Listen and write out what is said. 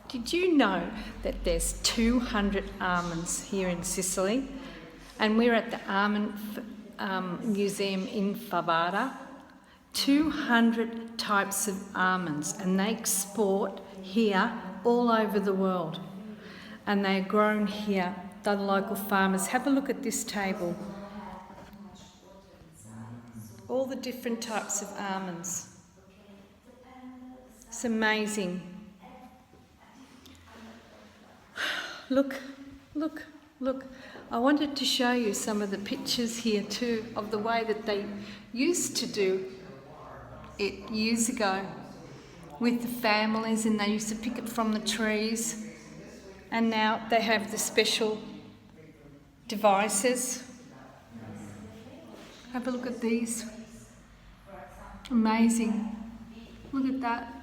Did you know that there's 200 almonds here in Sicily? And we're at the Almond Museum in Favara. 200 types of almonds, and they export here all over the world. And they're grown here by the local farmers. Have a look at this table. All the different types of almonds. It's amazing. Look. I wanted to show you some of the pictures here too of the way that they used to do it years ago with the families, and they used to pick it from the trees, and now they have the special devices. Have a look at these. Amazing. Look at that.